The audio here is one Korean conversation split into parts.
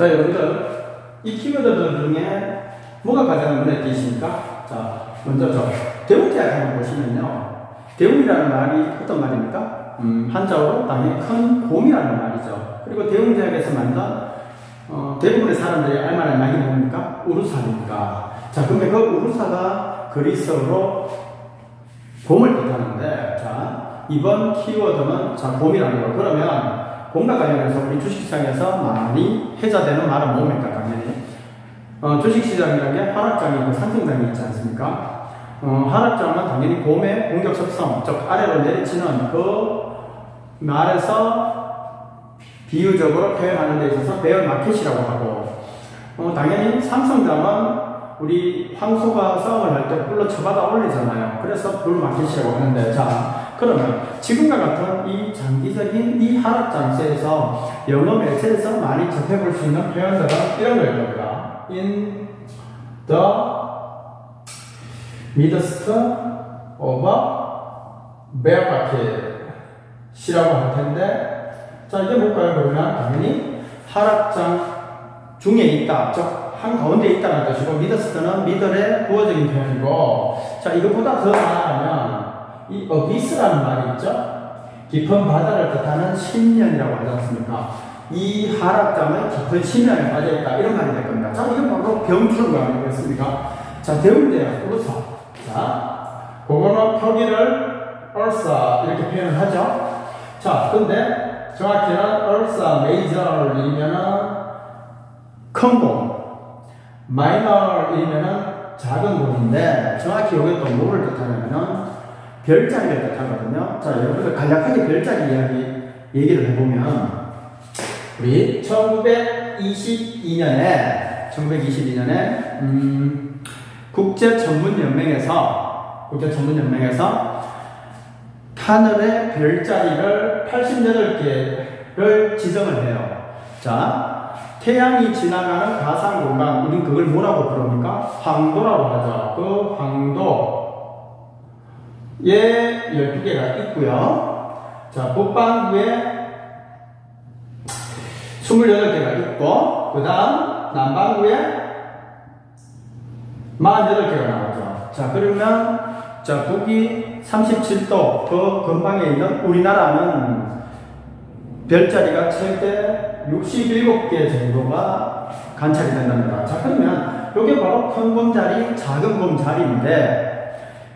자, 여러분들, 이 키워드들 중에 뭐가 가장 눈에 띄십니까? 자, 먼저 대웅제약 한번 보시면요. 대웅이라는 말이 어떤 말입니까? 한자어로 당연히 큰 곰이라는 말이죠. 그리고 대웅제약에서 만든 대부분의 사람들이 알만한 약이 뭡니까? 우루사입니까? 자, 근데 그 우루사가 그리스어로 곰을 뜻하는데, 자, 이번 키워드는 자, 곰이라는 거. 그러면 곰과 관련해서 우리 주식시장에서 많이 회자되는 말은 뭡니까? 당연히 주식시장이라는 게 하락장이고 상승장이 있지 않습니까? 하락장은 당연히 곰의 공격 속성, 즉 아래로 내리치는 그 말에서 비유적으로 표현하는 데 있어서 베어 마켓이라고 하고, 당연히 상승장은 우리 황소가 싸움을 할 때 불로 쳐받아 올리잖아요. 그래서 불 마켓이라고 하는데, 자, 그러면 지금과 같은 이 장기적인 이 하락장세에서 영어 매체에서 많이 접해볼 수 있는 표현들은 이런 거일 겁니다. In the midst of a bear market이라고 할 텐데, 자, 이게 뭘까요? 그러면 당연히 하락장 중에 있다, 즉 한가운데 있다는 뜻이고, 미드스트는 미들의 부어적인 표현이고, 자, 이것보다 더 나아가면 이 어비스라는 말이 있죠? 깊은 바다를 뜻하는 심연이라고 하지 않습니까? 이 하락장은 깊은 심연에 빠져있다, 이런 말이 될 겁니다. 자, 이건 바로 병주를 말하겠습니까? 자, 대웅제약, 우루사. 자, 그거는 표기를 얼싸 이렇게 표현을 하죠? 자, 근데 정확히는 얼싸 메이저이면은 큰 곰, 마이너이면은 작은 곰인데, 정확히 이게 또 뭐를 뜻하냐면은 별자리를 뜻하거든요. 자, 여러분들 간략하게 별자리 얘기를 해보면, 우리 1922년에 국제천문연맹에서 하늘의 별자리를 88개를 지정을 해요. 자, 태양이 지나가는 가상 공간, 우린 그걸 뭐라고 부릅니까? 황도라고 하죠. 그 황도에 12개가 있고요. 자, 북반구에 28개가 있고, 그 다음 남반구에 48개가 나오죠. 자, 그러면 자, 북이 37도 그 근방에 있는 우리나라는 별자리가 최대 67개 정도가 관찰이 된답니다. 자, 그러면 이게 바로 큰 곰자리, 작은 곰자리인데,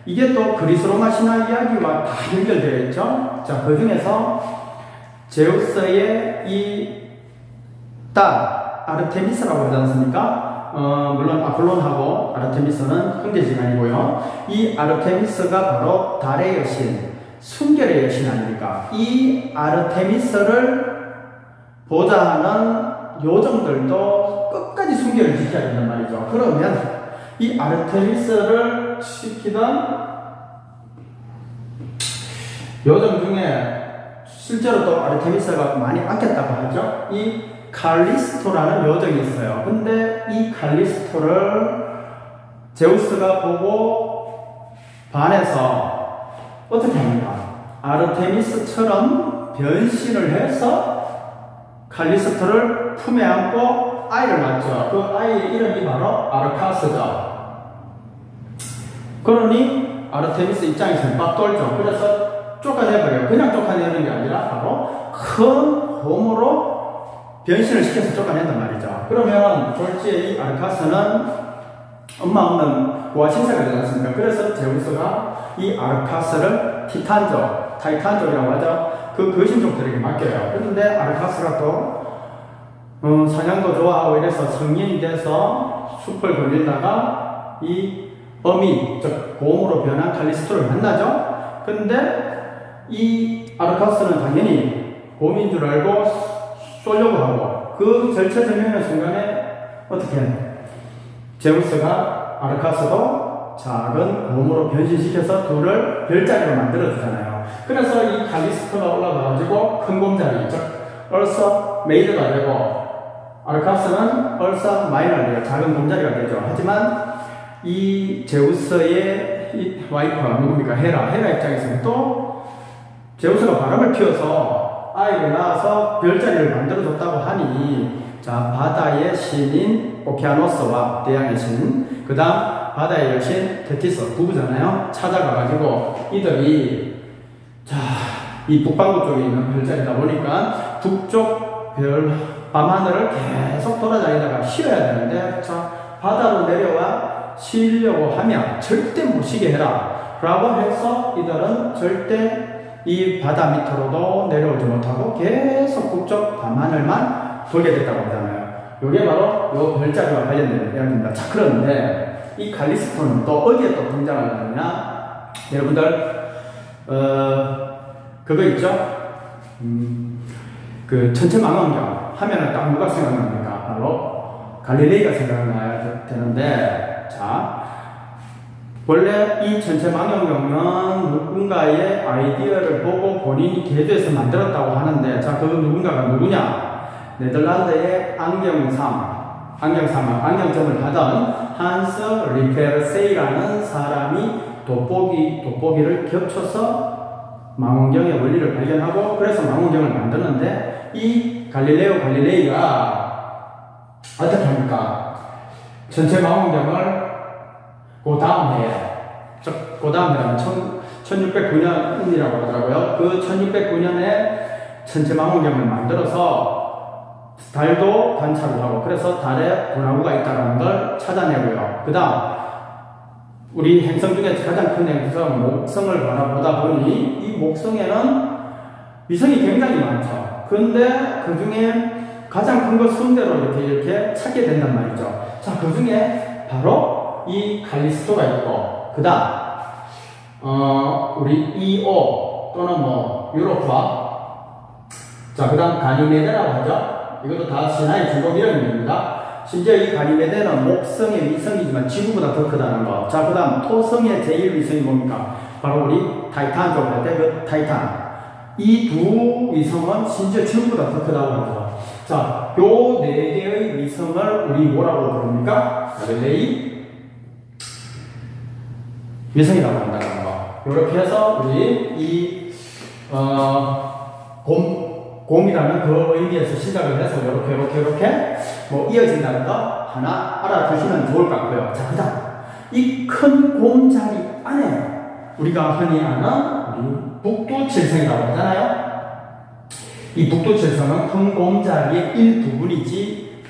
이게 또 그리스 로마 신화 이야기와 다 연결되어 있죠. 자, 그 중에서 제우스의 이 딸 아르테미스라고 하지 않습니까? 물론 아폴론하고 아르테미스는 형제지간이고요. 이 아르테미스가 바로 달의 여신, 순결의 여신 아닙니까? 이 아르테미스를 보좌하는 요정들도 끝까지 순결을 지켜야 된단 말이죠. 그러면 이 아르테미스를 지키던 요정 중에 실제로 또 아르테미스가 많이 아꼈다고 하죠. 이 칼리스토라는 요정이 있어요. 근데 이 칼리스토를 제우스가 보고 반해서 어떻게 합니까? 아르테미스처럼 변신을 해서 칼리스토를 품에 안고 아이를 낳죠. 그 아이의 이름이 바로 아르카스죠. 그러니 아르테미스 입장에서는 막 돌죠. 그래서 쫓아내버려요. 그냥 쫓아내는 게 아니라 바로 큰 곰으로 변신을 시켜서 쫓아낸단 말이죠. 그러면 졸지에 이 아르카스는 엄마 없는 고아 신세가 되지 않습니까? 그래서 제우스가 이 아르카스를 타이탄족이라고 하죠. 그 거신족들에게 맡겨요. 그런데 아르카스가 또 사냥도 좋아하고 이래서 성인이 돼서 숲을 걸리다가 이 어미, 즉 곰으로 변한 칼리스토를 만나죠. 근데 이 아르카스는 당연히 곰인 줄 알고 쏘려고 하고, 그 절체절명의 순간에 어떻게 해요? 제우스가 아르카스도 작은 곰으로 변신시켜서 둘을 별자리로 만들어주잖아요. 그래서 이 칼리스토가 올라가가지고 큰 곰자리, 즉 얼서 메이드가 되고, 아르카스는 얼서 마이너가 되고 작은 곰자리가 되죠. 하지만 이 제우스의 이 와이프가 누굽니까? 헤라 입장에서는 또 제우스가 바람을 피워서 아이를 낳아서 별자리를 만들어줬다고 하니, 자, 바다의 신인 오케아노스와 대양의 신, 그 다음 바다의 여신 테티스 부부잖아요. 찾아가가지고 이들이, 자, 이 북반구 쪽에 있는 별자리다 보니까 북쪽 밤하늘을 계속 돌아다니다가 쉬어야 되는데, 자, 바다로 내려와 쉬려고 하면 절대 못 쉬게 해라 라고 해서 이들은 절대 이 바다 밑으로도 내려오지 못하고 계속 북쪽 밤하늘만 돌게 됐다고 하잖아요. 이게 바로 요 별자리와 관련된 이야기입니다. 자, 그런데 이 칼리스토는 또 어디에 또 등장을 하느냐? 여러분들 그거 있죠? 그 천체망원경 하면은 딱 누가 생각납니까? 바로 갈릴레이가 생각나야 되는데, 자, 원래 이 천체망원경은 누군가의 아이디어를 보고 본인이 개조해서 만들었다고 하는데, 자, 그 누군가가 누구냐? 네덜란드의 안경점을 하던 한스 리페르세이라는 사람이 돋보기를 겹쳐서 망원경의 원리를 발견하고, 그래서 망원경을 만드는데, 이 갈릴레이가 어떻게 합니까? 전체 망원경을 그 다음 해에, 그 다음 해는 1609년이라고 하더라고요. 그 1609년에 전체 망원경을 만들어서 달도 관찰을 하고, 그래서 달에 분화구가 있다는 걸 찾아내고요. 그 다음 우리 행성 중에 가장 큰 행성 목성을 바라보다 보니 이 목성에는 위성이 굉장히 많죠. 근데 그 중에 가장 큰 걸 순대로 이렇게 찾게 된단 말이죠. 자, 그 중에 바로 이 칼리스토가 있고, 그 다음 우리 이오 또는 뭐 유로파, 자, 그 다음 가니메데라고 하죠. 이것도 다 신화의 중국 이름입니다. 심지어 이 가니메데는 목성의 위성이지만 지구보다 더 크다는 거. 자, 그 다음 토성의 제1위성이 뭡니까? 바로 우리 타이탄 쪽으로 할 때 그 타이탄. 이 두 위성은 심지어 지구보다 더 크다고 합니다. 자, 요 네 개의 위성을 우리 뭐라고 부릅니까? 갈릴레이 위성이라고 한다는 거. 이렇게 해서 우리 이 곰이라는 그 의미에서 시작을 해서 이렇게 뭐 이어진다는 거 하나 알아두시면 좋을 것 같고요. 자, 그 다음 이 큰 곰자리 안에 우리가 흔히 아는 우리 북두칠성이라고 하잖아요. 이 북두칠성은 큰 곰자리의 일부분이지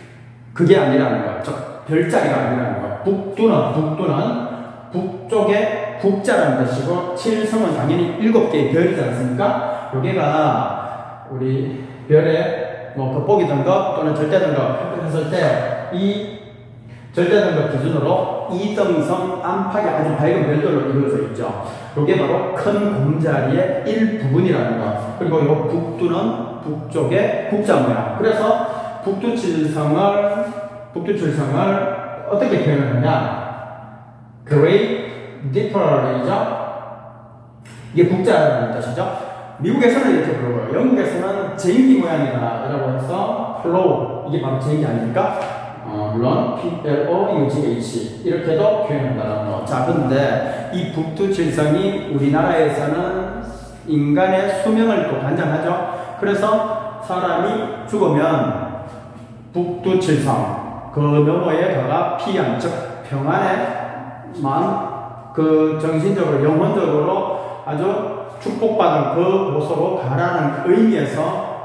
그게 아니라는 거. 즉 별자리가 아니라는 거. 북두는 북쪽의 북자라는 뜻이고, 칠성은 당연히 7개의 별이지 않습니까? 여기가 우리 별의 뭐 겉보기 등급 또는 절대 등급 했을 때 이 절대 등급 기준으로 2등성 안팎의 아주 밝은 별들로 이루어져 있죠. 이게 바로 큰 곰자리의 일부분이라는 거. 그리고 이 북두는 북쪽의 북자 모양. 그래서 북두칠성을 어떻게 표현하느냐? Great Dipper이죠. 이게 북자라는 뜻이죠. 미국에서는 이렇게 부르고요. 영국에서는 제인기 모양이다 라고 해서 플로우, 이게 바로 제인기 아닙니까? 물론 P-L-O-U-G-H 이렇게도 표현한다는 거. 자, 근데 이 북두칠성이 우리나라에서는 인간의 수명을 또 관장하죠. 그래서 사람이 죽으면 북두칠성 그 너머에 가가 피양, 즉 평안에만 그 정신적으로 영혼적으로 아주 축복받은 그 곳으로 가라는 의미에서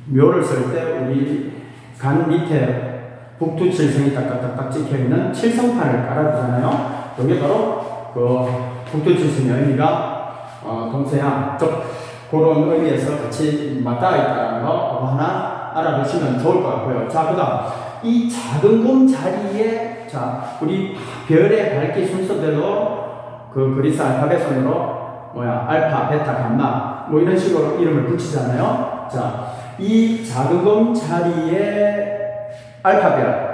묘를 쓸 때 우리 간 밑에 북두칠성이 딱딱딱 찍혀있는 칠성판을 깔아두잖아요. 여기 바로 그 북두칠성의 의미가 동서양, 즉 그런 의미에서 같이 맞닿아 있다는 거 그거 하나 알아두시면 좋을 것 같고요. 자, 그 다음 이 작은 곰 자리에, 자, 우리 별의 밝기 순서대로 그 그리스 알파벳으로 알파, 베타, 감마 뭐 이런 식으로 이름을 붙이잖아요. 자, 이 작은 곰 자리에 알파별,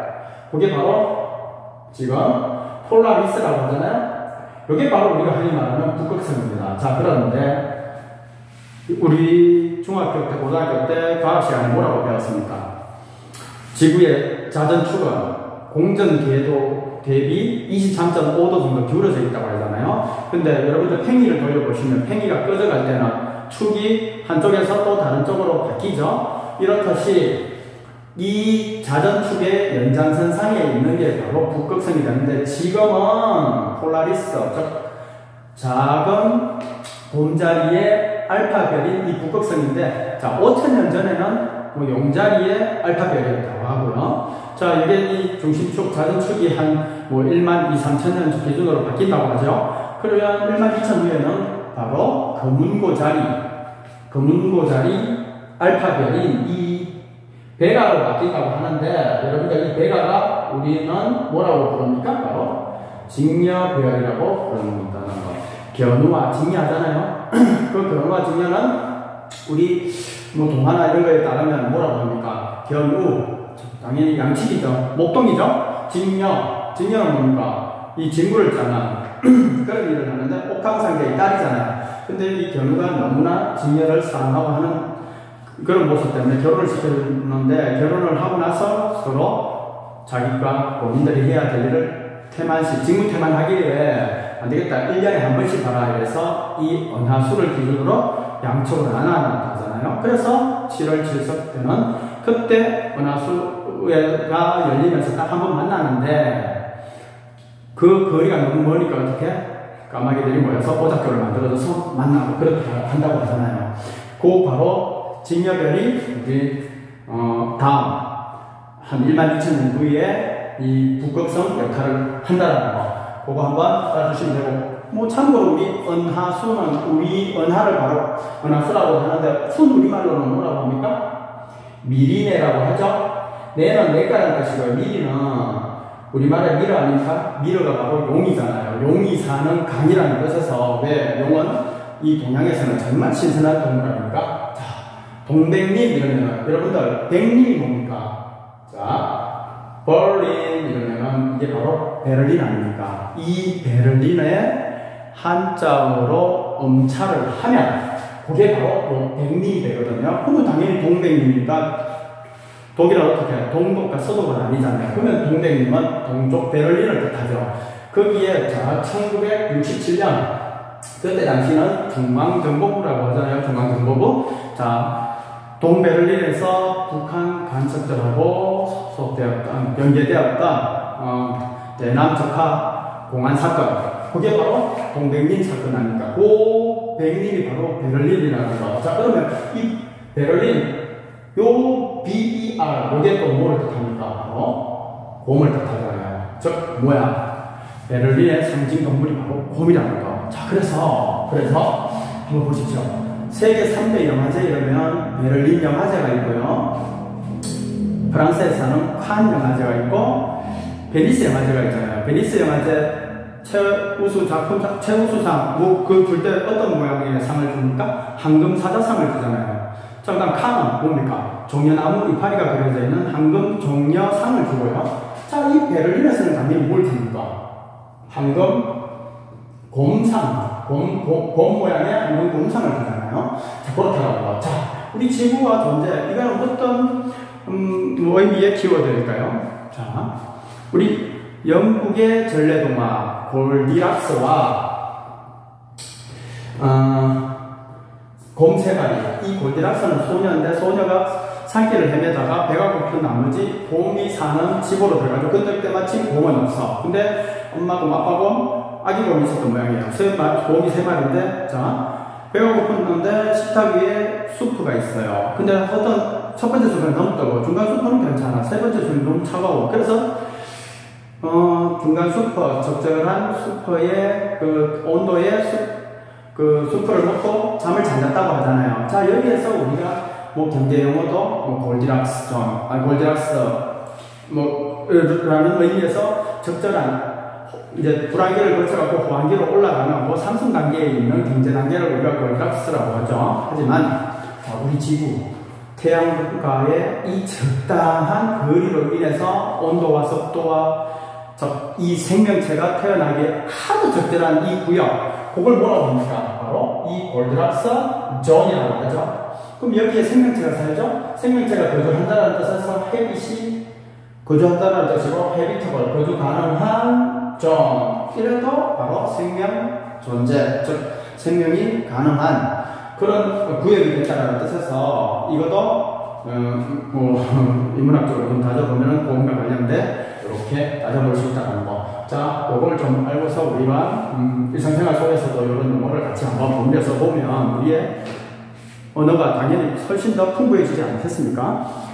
그게 바로 지금 폴라리스라고 하잖아요. 이게 바로 우리가 흔히 말하는 북극성입니다. 자, 그런데 우리 중학교 때, 고등학교 때 과학 시간에 뭐라고 배웠습니까? 지구의 자전축은 공전 궤도 대비 23.5도 정도 기울어져 있다고 하잖아요. 근데 여러분들 팽이를 돌려보시면 팽이가 꺼져갈 때는 축이 한쪽에서 또 다른 쪽으로 바뀌죠. 이렇듯이 이 자전축의 연장선상에 있는 게 바로 북극성이 되는데, 지금은 폴라리스, 즉 작은 곰자리의 알파별인 이 북극성인데, 자, 5천년 전에는 뭐 용자리의 알파별이었다고 하고요. 자, 이게 이 중심축, 자전축이 한 뭐 1만 2, 3천년 기준으로 바뀐다고 하죠. 그러면 1만 2천 후에는 바로 검은고자리 알파별인 이 베가로 바뀐다고 하는데, 여러분들 이 베가가 우리는 뭐라고 부릅니까? 바로 직녀별이라고 부릅니다. 견우와 직녀하잖아요. 그 견우와 직녀는 우리 뭐 동화나 이런 거에 따르면 뭐라고 합니까? 견우, 당연히 양치기죠. 목동이죠. 직녀는 뭡니까? 이 직무를 짜는 그런 일을 하는데, 옥황상제의 딸이잖아요. 근데 이 견우가 너무나 직녀를 사랑하고 하는 그런 모습 때문에 결혼을 시켰는데, 결혼을 하고 나서 서로 자기가 본인들이 해야 될 일을 직무 태만하기에 안 되겠다, 1년에 한 번씩 봐라 이래서 이 언하수를 기준으로 양촉을 나눴다잖아요. 그래서 7월 7석 때는 그때 은하수가 열리면서 딱 한 번 만나는데, 그 거리가 너무 머니까 어떻게 까마귀들이 모여서 오작교를 만들어줘서 만나고 그렇게 한다고 하잖아요. 그 바로 직녀별이 우리 다음 한 1만 2천 년 후에 이 북극성 역할을 한다는 거, 그거 한번 따주시면 되고, 뭐 참고로 우리 은하수는 우리 은하를 바로 은하수라고 하는데, 순 우리말로는 뭐라고 합니까? 미리네라고 하죠. 내는 내가라는 뜻이고요. 미리는 우리말의 미르 아닙니까? 미르가 바로 용이잖아요. 용이 사는 강이라는 뜻에서, 왜 용은 이 동양에서는 정말 신선한 동물 아닙니까? 자, 동백님 이러면 여러분들 백님이 뭡니까? 자, 버린 이러면 이게 바로 베를린 아닙니까? 이 베를린의 한자어로 음차를 하면 그게 바로 백님이 되거든요. 그러면 당연히 동백님이니까 독일은 어떻게 동독과 서독은 아니잖아요. 그러면 동백님은 동쪽 베를린을 뜻하죠. 거기에 자 1967년 그때 당시는 중앙정보부라고 하잖아요. 중앙정보부. 자, 동베를린에서 북한 간첩들하고 소속되었던, 연계되었던 대남 적화 공안 사건, 그게 바로 동백린 사건 아닙니까? 그 백린이 바로 베를린이라는 거. 자, 그러면 이 베를린 요 BER 요게 또 뭐를 뜻합니까? 바로 곰을 뜻하잖아요. 즉 뭐야? 베를린의 상징 동물이 바로 곰이라는 거. 자, 그래서 한번 보십시오. 세계 3대 영화제 이러면 베를린 영화제가 있고요, 프랑스에서는 칸 영화제가 있고, 베니스 영화제가 있잖아요. 베니스 영화제 최우수상 그 줄 때 어떤 모양의 상을 줍니까? 황금 사자상을 주잖아요. 자, 그다음 칸은 뭡니까? 종려나무 이파리가 그려져 있는 황금 종려상을 주고요. 자, 이 베를린에서는 당연히 뭘 줍니까? 황금 곰상, 곰 모양의 황금 곰상을 주잖아요. 자, 그렇다고. 자, 우리 지구와 존재, 이거는 어떤 의미의 키워드일까요? 자, 우리 영국의 전래동화 골디락스와 곰 세 마리. 이 골디락스는 소녀인데, 소녀가 산길을 헤매다가 배가 고픈 나머지 곰이 사는 집으로 들어가죠. 근데 그때 마침 곰은 없어. 근데 엄마 곰, 아빠 곰, 아기 곰이 있었던 모양이에요. 곰이 세 마리인데, 자, 배가 고픈데 식탁 위에 수프가 있어요. 근데 어떤 첫 번째 수프는 너무 뜨거워. 중간 수프는 괜찮아. 세 번째 수프는 너무 차가워. 그래서 중간 수프, 적절한 수프의 그 온도의 수프를 먹고 잠을 잘 잤다고 하잖아요. 자, 여기에서 우리가 뭐 경제 용어도 뭐 골디락스 라는 의미에서 적절한 이제 불안기를 거쳐갖고 호황기로 올라가는 뭐 상승 단계에 있는 경제 단계를 우리가 골디락스라고 하죠. 하지만 우리 지구 태양과의 이 적당한 거리로 인해서 온도와 습도와 이 생명체가 태어나기에 아주 적절한 이 구역, 그걸 뭐라고 합니까? 바로 이 골디락스 존이라고 하죠. 그럼 여기에 생명체가 살죠? 생명체가 거주한다는 뜻에서 해빗이 거주한다는 뜻이고, 해비터블, 거주 가능한 존. 이래도 바로 생명 존재, 즉 생명이 가능한 그런 구역이 됐다는 뜻에서 이것도 인문학적으로 좀 따져보면 고음과 관련된 이렇게 따져볼 수 있다는 거. 자, 요걸 좀 알고서 우리가 일상생활 속에서도 이런 용어를 같이 한번 분별해서 보면 우리의 언어가 당연히 훨씬 더 풍부해지지 않겠습니까?